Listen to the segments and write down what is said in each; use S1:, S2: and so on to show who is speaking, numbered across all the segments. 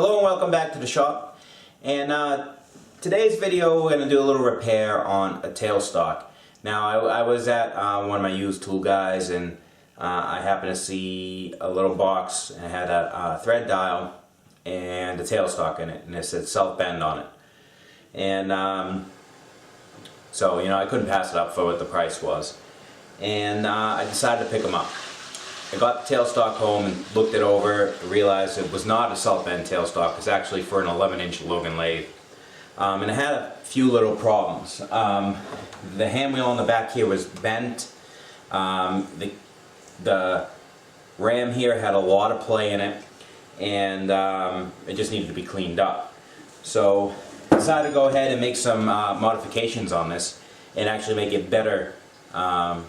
S1: Hello and welcome back to the shop. And today's video we're going to do a little repair on a tailstock. Now I was at one of my used tool guys and I happened to see a little box and it had a thread dial and a tailstock in it, and it said self bend on it. And so I couldn't pass it up for what the price was, and I decided to pick them up. I got the tailstock home and looked it over, realized it was not a self bend tailstock. It's actually for an 11-inch Logan lathe. And it had a few little problems. The hand wheel on the back here was bent. The ram here had a lot of play in it, and it just needed to be cleaned up. So I decided to go ahead and make some modifications on this and actually make it better. Not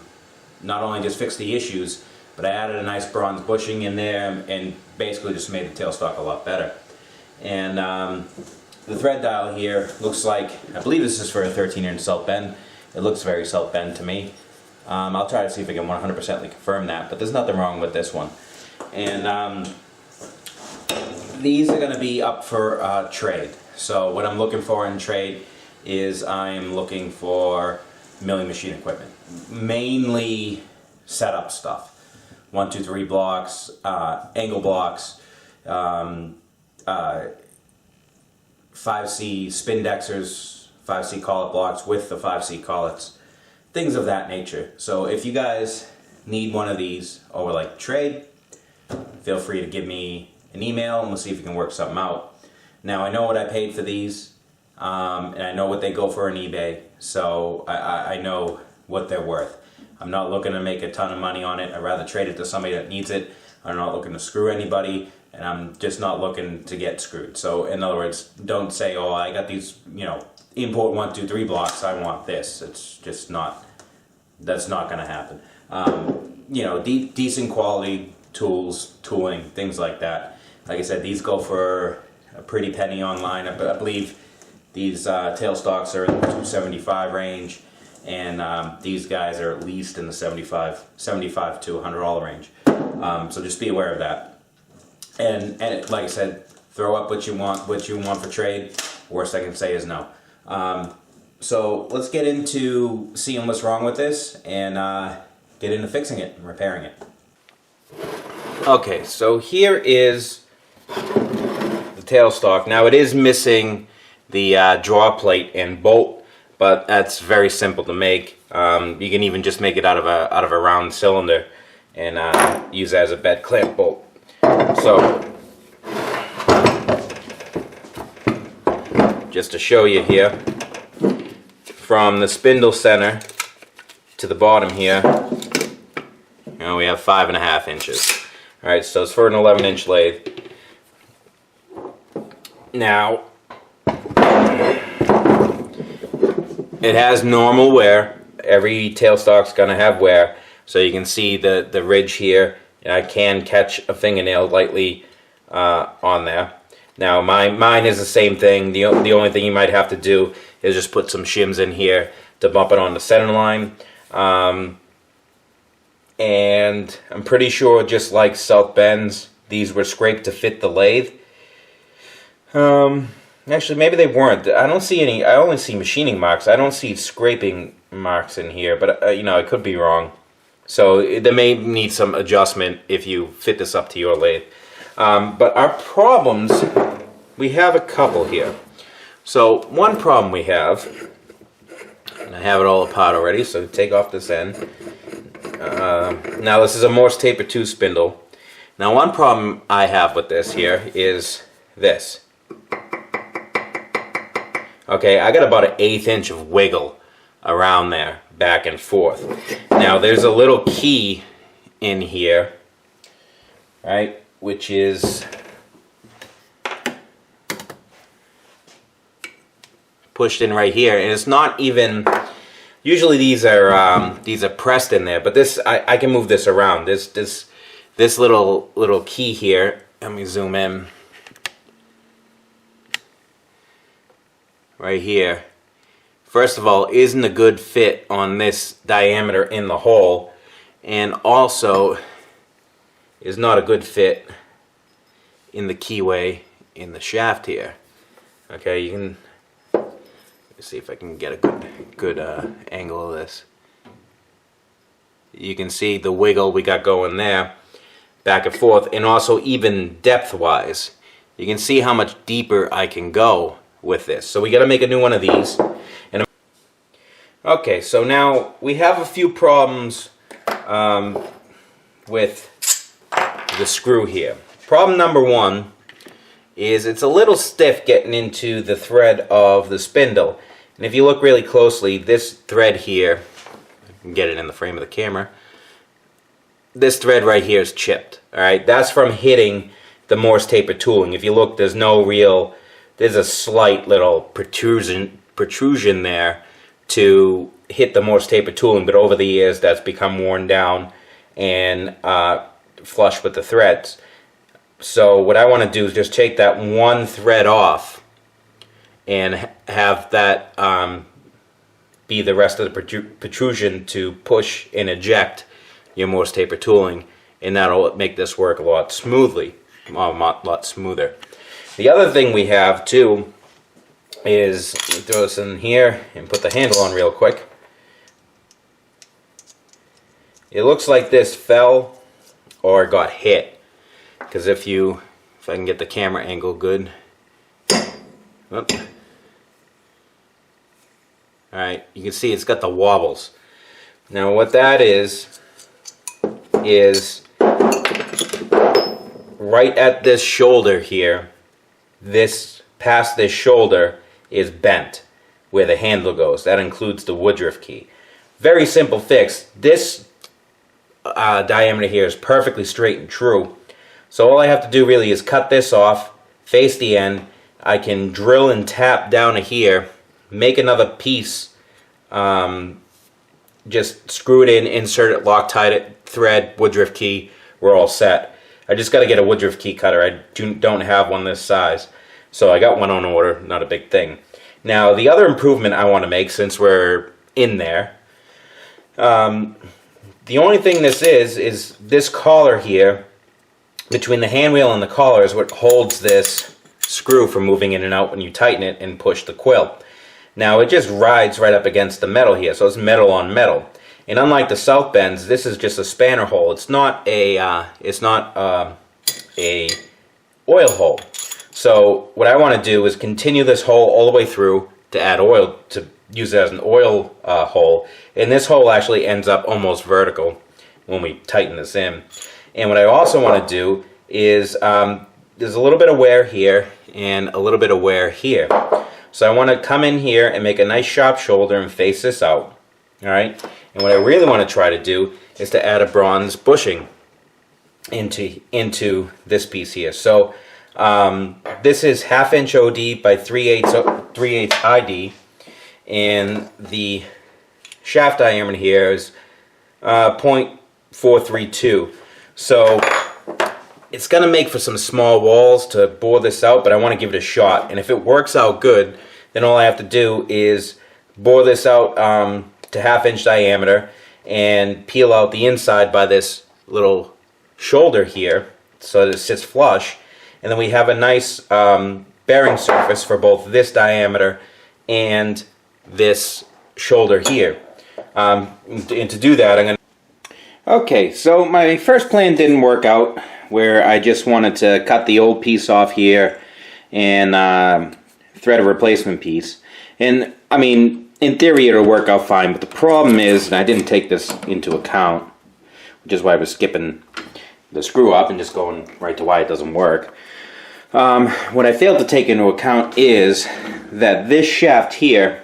S1: only just fix the issues, but I added a nice bronze bushing in there and basically just made the tailstock a lot better. And the thread dial here looks like, I believe this is for a 13-inch self bend. It looks very self bend to me. I'll try to see if I can 100% confirm that, but there's nothing wrong with this one. And these are going to be up for trade. So what I'm looking for in trade is I'm looking for milling machine equipment, mainly setup stuff. 1, 2, 3 blocks, angle blocks, 5C spindexers, 5C collet blocks with the 5C collets, things of that nature. So if you guys need one of these or would like to trade, feel free to give me an email and we'll see if we can work something out. Now I know what I paid for these, and I know what they go for on eBay, so I know what they're worth. I'm not looking to make a ton of money on it. I'd rather trade it to somebody that needs it. I'm not looking to screw anybody, and I'm just not looking to get screwed. So in other words, don't say, oh, I got these, import 1, 2, 3 blocks, I want this. It's just not, that's not going to happen. Decent quality tools, tooling, things like that. Like I said, these go for a pretty penny online. I believe these tailstocks are in the $275 range. And these guys are at least in the $75 to $100 range. So just be aware of that. And like I said, throw up what you want for trade. Worst I can say is no. So let's get into seeing what's wrong with this and get into fixing it and repairing it. Okay, so here is the tailstock. Now it is missing the draw plate and bolt, but that's very simple to make. You can even just make it out of a round cylinder and use it as a bed clamp bolt. So, just to show you here, from the spindle center to the bottom here, we have 5.5 inches. All right, so it's for an 11-inch lathe. Now, it has normal wear. Every tailstock's gonna have wear. So you can see the ridge here, and I can catch a fingernail lightly on there. Now mine is the same thing. The only thing you might have to do is just put some shims in here to bump it on the center line. And I'm pretty sure, just like self bends, these were scraped to fit the lathe. Actually, maybe they weren't. I don't see any. I only see machining marks. I don't see scraping marks in here, but I could be wrong. So they may need some adjustment if you fit this up to your lathe. But our problems, we have a couple here. So one problem we have, and I have it all apart already, so take off this end. Now this is a Morse Taper 2 spindle. Now one problem I have with this here is this. Okay, I got about an 1/8 inch of wiggle around there, back and forth. Now there's a little key in here, right, which is pushed in right here, and it's not even. Usually these are pressed in there, but this I can move this around. This little key here. Let me zoom in. Right here, first of all, isn't a good fit on this diameter in the hole, and also is not a good fit in the keyway in the shaft here. Okay, you can, let's see if I can get a good angle of this. You can see the wiggle we got going there, back and forth, and also even depth-wise. You can see how much deeper I can go with this. So we got to make a new one of these. And okay, so now we have a few problems with the screw here. Problem number one is it's a little stiff getting into the thread of the spindle. And if you look really closely, this thread here, I can get it in the frame of the camera, this thread right here is chipped. Alright, that's from hitting the Morse taper tooling. If you look, there's a slight little protrusion there to hit the Morse taper tooling, but over the years that's become worn down and flush with the threads. So what I want to do is just take that one thread off and have that be the rest of the protrusion to push and eject your Morse taper tooling, and that'll make this work a lot smoother. The other thing we have too is, let me throw this in here and put the handle on real quick. It looks like this fell or got hit, because if I can get the camera angle good. Alright, you can see it's got the wobbles. Now what that is right at this shoulder here, past this shoulder is bent where the handle goes. That includes the woodruff key. Very simple fix. This diameter here is perfectly straight and true. So all I have to do really is cut this off, face the end. I can drill and tap down to here, make another piece, just screw it in, insert it, Loctite it, thread, woodruff key, we're all set. I just got to get a woodruff key cutter. I don't have one this size, so I got one on order, not a big thing. Now the other improvement I want to make, since we're in there, the only thing this is this collar here, between the hand wheel and the collar, is what holds this screw from moving in and out when you tighten it and push the quill. Now it just rides right up against the metal here, so it's metal on metal. And unlike the South Bends, this is just a spanner hole. It's not a oil hole. So what I want to do is continue this hole all the way through to add oil, to use it as an oil hole. And this hole actually ends up almost vertical when we tighten this in. And what I also want to do is, there's a little bit of wear here and a little bit of wear here. So I want to come in here and make a nice sharp shoulder and face this out. Alright? And what I really want to try to do is to add a bronze bushing into this piece here. So this is 1/2 inch OD by 3/8 ID, and the shaft diameter here is 0.432. So it's going to make for some small walls to bore this out, but I want to give it a shot. And if it works out good, then all I have to do is bore this out to 1/2 inch diameter and peel out the inside by this little shoulder here so that it sits flush. And then we have a nice bearing surface for both this diameter and this shoulder here. And to do that, I'm going to... Okay, so my first plan didn't work out, where I just wanted to cut the old piece off here and thread a replacement piece. And I mean, in theory it'll work out fine, but the problem is, and I didn't take this into account, which is why I was skipping the screw up and just going right to why it doesn't work. What I failed to take into account is that this shaft here,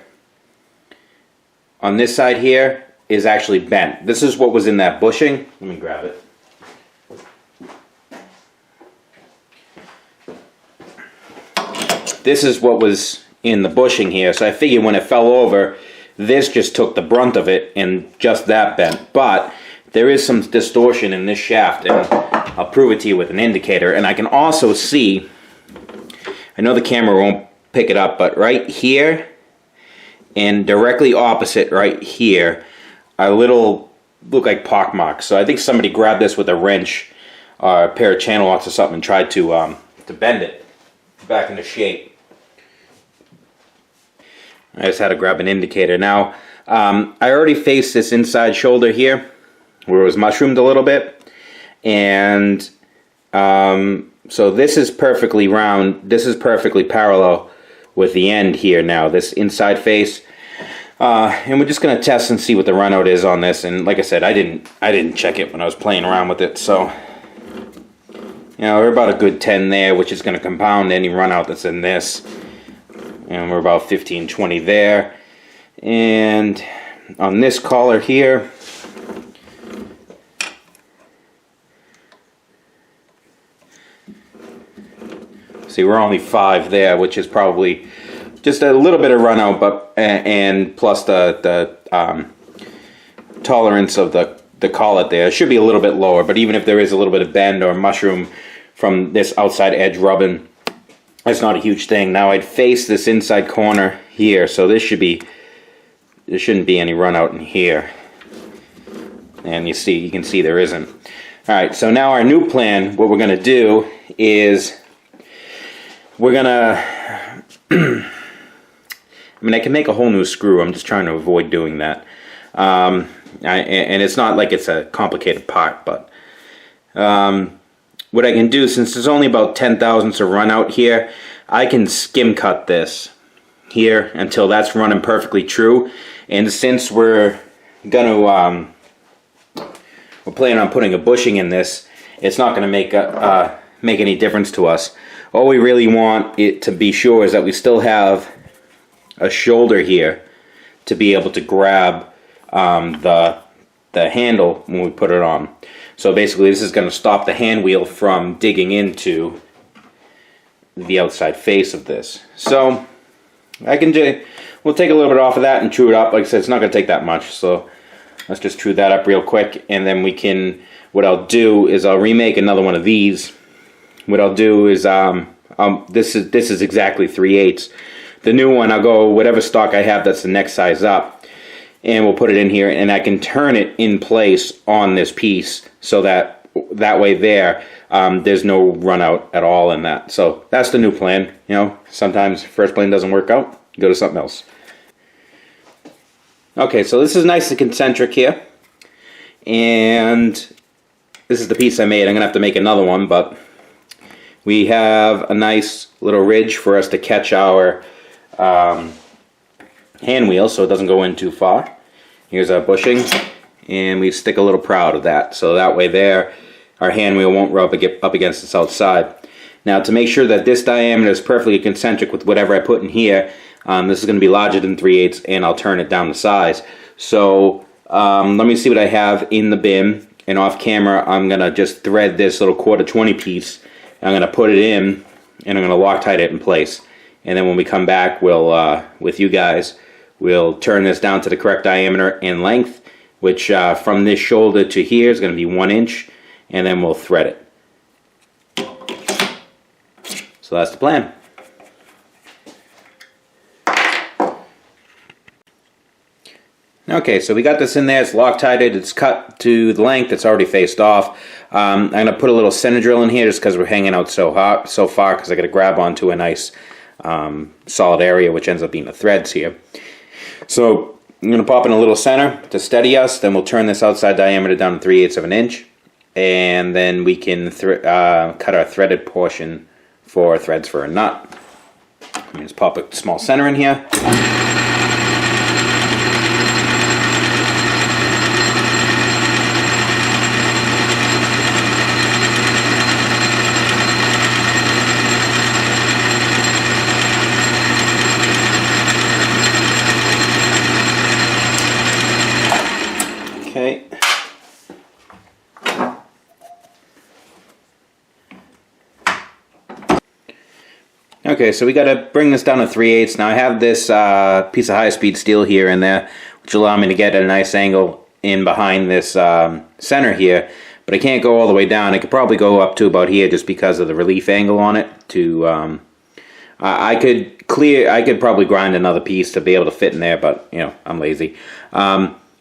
S1: on this side here, is actually bent. This is what was in that bushing. Let me grab it. This is what was in the bushing here, so I figured when it fell over, this just took the brunt of it and just that bent. But there is some distortion in this shaft, and I'll prove it to you with an indicator. And I can also see, I know the camera won't pick it up, but right here and directly opposite right here are little, look like pock marks. So I think somebody grabbed this with a wrench or a pair of channel locks or something and tried to bend it. back into shape. I just had to grab an indicator. Now, I already faced this inside shoulder here, where it was mushroomed a little bit, and so this is perfectly round. This is perfectly parallel with the end here now, this inside face. And we're just gonna test and see what the run out is on this. And like I said, I didn't check it when I was playing around with it, so you know, we're about a good 10 there, which is gonna compound any run out that's in this. And we're about 15, 20 there. And on this collar here, see, we're only 5 there, which is probably just a little bit of run out, but and plus the tolerance of the collet there. It should be a little bit lower, but even if there is a little bit of bend or mushroom from this outside edge rubbing, that's not a huge thing. Now I'd face this inside corner here, so there shouldn't be any run out in here. And you can see there isn't. Alright, so now our new plan, what we're gonna do is we're gonna I mean, I can make a whole new screw. I'm just trying to avoid doing that. And it's not like it's a complicated part, but what I can do, since there's only about 10 thousandths of run out here, I can skim cut this here until that's running perfectly true. And since we're gonna we're planning on putting a bushing in this, it's not gonna make any difference to us. All we really want it to be sure is that we still have a shoulder here to be able to grab the handle when we put it on. So basically this is going to stop the hand wheel from digging into the outside face of this. So we'll take a little bit off of that and true it up. Like I said, it's not going to take that much, so let's just true that up real quick, and then we can, what I'll do is I'll remake another one of these. What I'll do is this is exactly 3/8. The new one, I'll go whatever stock I have that's the next size up, and we'll put it in here, and I can turn it in place on this piece so that way there's no run out at all in that. So that's the new plan. You know, sometimes first plan doesn't work out, go to something else. Okay, so this is nice and concentric here, and this is the piece I made. I'm gonna have to make another one, but we have a nice little ridge for us to catch our hand wheel so it doesn't go in too far. Here's our bushing, and we stick a little proud of that, so that way there our hand wheel won't rub up against this outside. Now, to make sure that this diameter is perfectly concentric with whatever I put in here, this is going to be larger than 3/8, and I'll turn it down to size. So let me see what I have in the bin, and off camera I'm going to just thread this little 1/4 piece. I'm going to put it in, and I'm going to Loctite it in place. And then when we come back, we'll with you guys, we'll turn this down to the correct diameter and length, which from this shoulder to here is going to be 1 inch, and then we'll thread it. So that's the plan. Okay, so we got this in there, it's Loctited, it's cut to the length, it's already faced off. I'm going to put a little center drill in here just because we're hanging out so far, because I got to grab onto a nice solid area, which ends up being the threads here. So I'm going to pop in a little center to steady us, then we'll turn this outside diameter down to 3/8 of an inch, and then we can cut our threaded portion for threads for a nut. Let me just pop a small center in here. Okay. Okay, so we got to bring this down to 3/8. Now I have this piece of high-speed steel here in there, which will allow me to get at a nice angle in behind this center here, but I can't go all the way down. I could probably go up to about here just because of the relief angle on it. I could probably grind another piece to be able to fit in there, but you know, I'm lazy.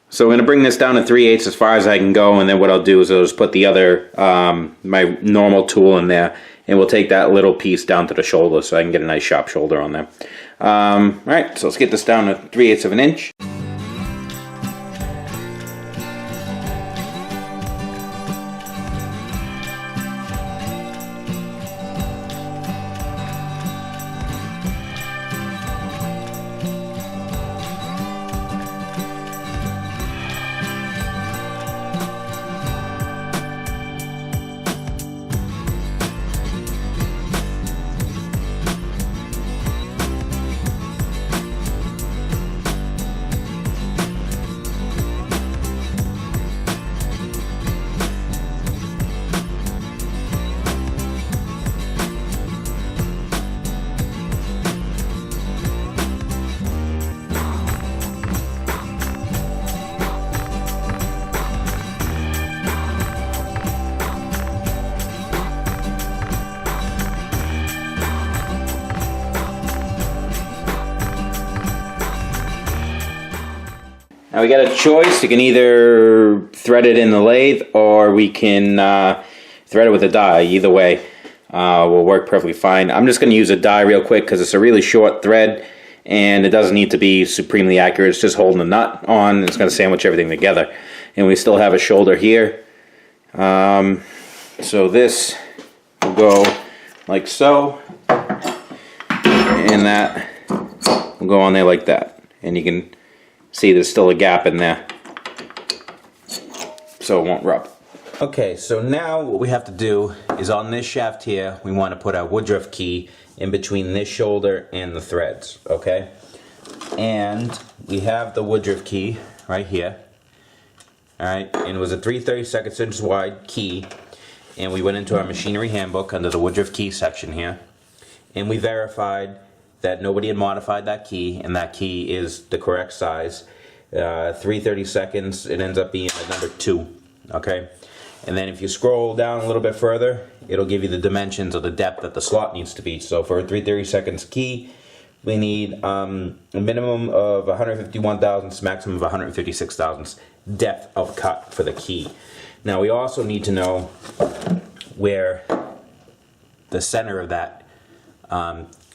S1: So I'm going to bring this down to 3/8 as far as I can go, and then what I'll do is I'll just put the other, my normal tool in there, and we'll take that little piece down to the shoulder so I can get a nice sharp shoulder on there. Alright, so let's get this down to 3/8 of an inch. Now we got a choice. You can either thread it in the lathe or we can thread it with a die. Either way will work perfectly fine. I'm just going to use a die real quick because it's a really short thread and it doesn't need to be supremely accurate. It's just holding the nut on and it's going to sandwich everything together. And we still have a shoulder here. So this will go like so, and that will go on there like that. And you can see there's still a gap in there, so it won't rub. Okay, so now what we have to do is on this shaft here, we want to put our woodruff key in between this shoulder and the threads, okay? And we have the woodruff key right here, alright, and it was a 3/32 wide key, and we went into our machinery handbook under the woodruff key section here, and we verified that nobody had modified that key, and that key is the correct size. 3/32, it ends up being a number 2, okay? And then if you scroll down a little bit further, it'll give you the dimensions of the depth that the slot needs to be. So for a 3/32 key, we need a minimum of 151 thousandths, maximum of 156 thousandths depth of cut for the key. Now we also need to know where the center of that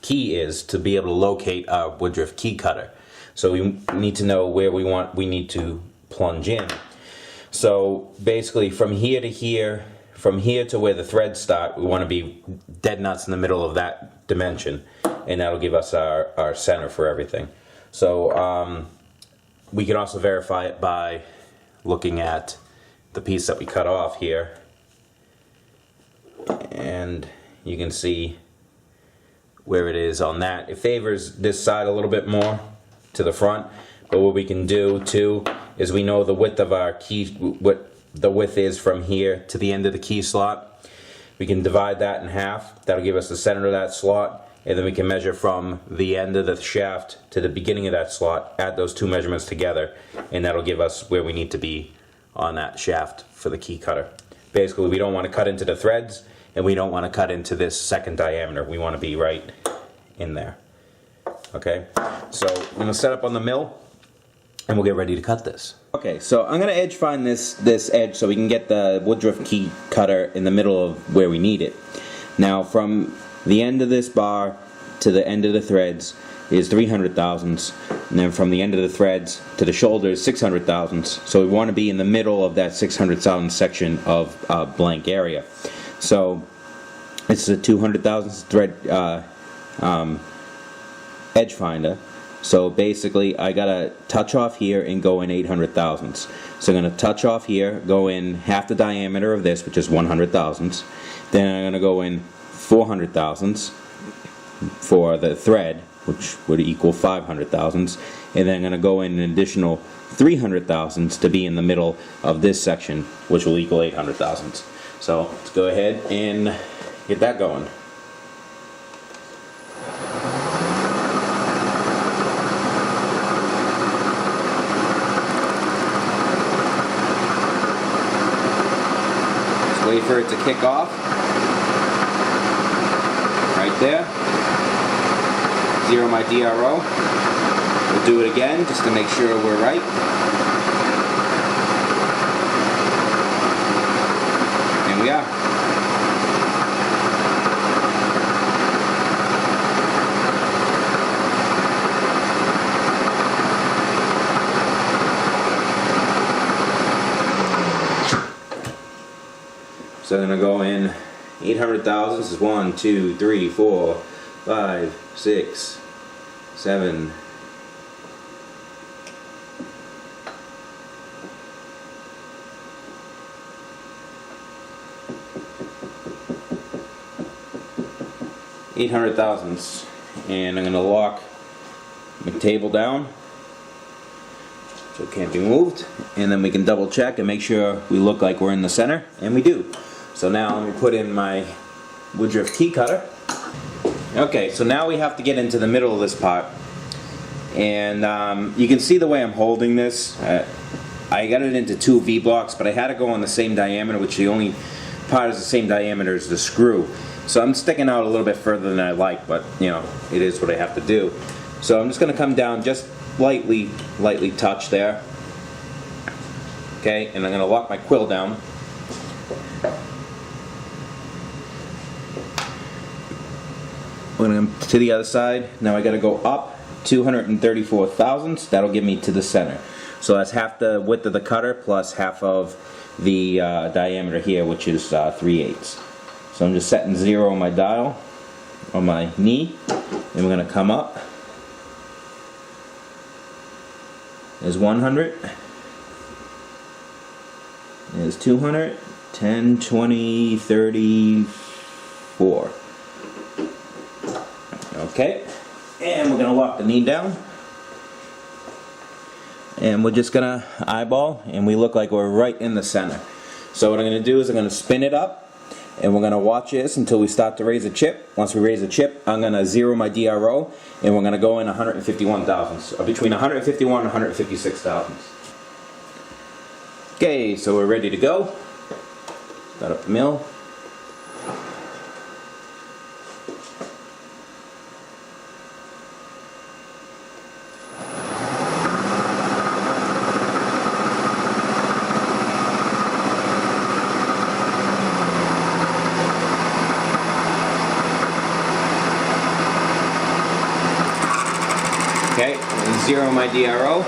S1: key is to be able to locate our woodruff key cutter. So we need to know where we need to plunge in. So basically from here to here, from here to where the threads start, we want to be dead nuts in the middle of that dimension, and that'll give us our center for everything. So we can also verify it by looking at the piece that we cut off here, and you can see where it is on that. It favors this side a little bit more to the front, but what we can do too is we know the width of our key, what the width is from here to the end of the key slot. We can divide that in half. That'll give us the center of that slot, and then we can measure from the end of the shaft to the beginning of that slot, add those two measurements together, and that'll give us where we need to be on that shaft for the key cutter. Basically, we don't want to cut into the threads, and we don't want to cut into this second diameter. We want to be right in there. Okay, so I'm going to set up on the mill and we'll get ready to cut this. Okay, so I'm going to edge find this edge so we can get the woodruff key cutter in the middle of where we need it. Now from the end of this bar to the end of the threads is 300 thousandths, and then from the end of the threads to the shoulder is 600 thousandths. So we want to be in the middle of that 600 thousandths section of blank area. So it's a 200 thousandths thread edge finder. So basically I gotta touch off here and go in 800 thousandths. So I'm gonna touch off here, go in half the diameter of this, which is 100 thousandths. Then I'm gonna go in 400 thousandths for the thread, which would equal 500 thousandths. And then I'm gonna go in an additional 300 thousandths to be in the middle of this section, which will equal 800 thousandths. So let's go ahead and get that going. Just wait for it to kick off. Right there. Zero my DRO. We'll do it again just to make sure we're right. And we are. So I'm going to go in 800 thousandths. This is 1, 2, 3, 4, 5, 6, 7, 800 thousandths, and I'm going to lock my table down so it can't be moved, and then we can double check and make sure we look like we're in the center, and we do. So now let me put in my Woodruff key cutter. Okay, so now we have to get into the middle of this part, and you can see the way I'm holding this. I got it into 2 V blocks, but I had to go on the same diameter, which the only part is the same diameter as the screw. So I'm sticking out a little bit further than I like, but you know, it is what I have to do. So I'm just going to come down just lightly touch there. Okay, and I'm going to lock my quill down. We're going to to the other side. Now I got to go up 234 thousandths. That'll get me to the center. So that's half the width of the cutter plus half of the diameter here, which is 3/8. So I'm just setting 0 on my dial, on my knee, and we're going to come up. There's 100. There's 200, 10, 20, 30, 4. Okay, and we're going to lock the knee down. And we're just going to eyeball, and we look like we're right in the center. So what I'm going to do is I'm going to spin it up, and we're going to watch this until we start to raise a chip. Once we raise a chip, I'm going to 0 my DRO, and we're going to go in 151 thousandths, or between 151 and 156 thousandths. Okay, so we're ready to go. Start up the mill. Okay, 0 my DRO.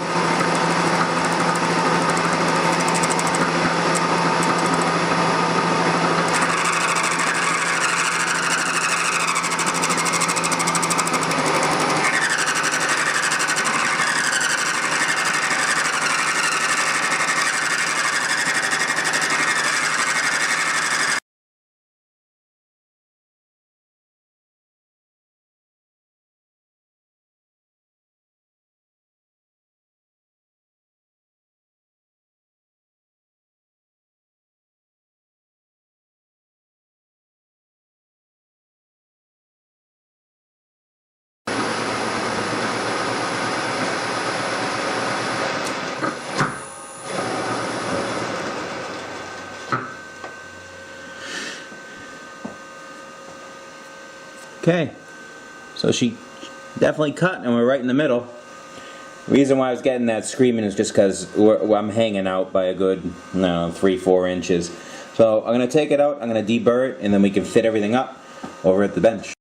S1: Okay, so she definitely cut and we're right in the middle. The reason why I was getting that screaming is just because I'm hanging out by a good, 3-4 inches. So I'm going to take it out, I'm going to deburr it, and then we can fit everything up over at the bench.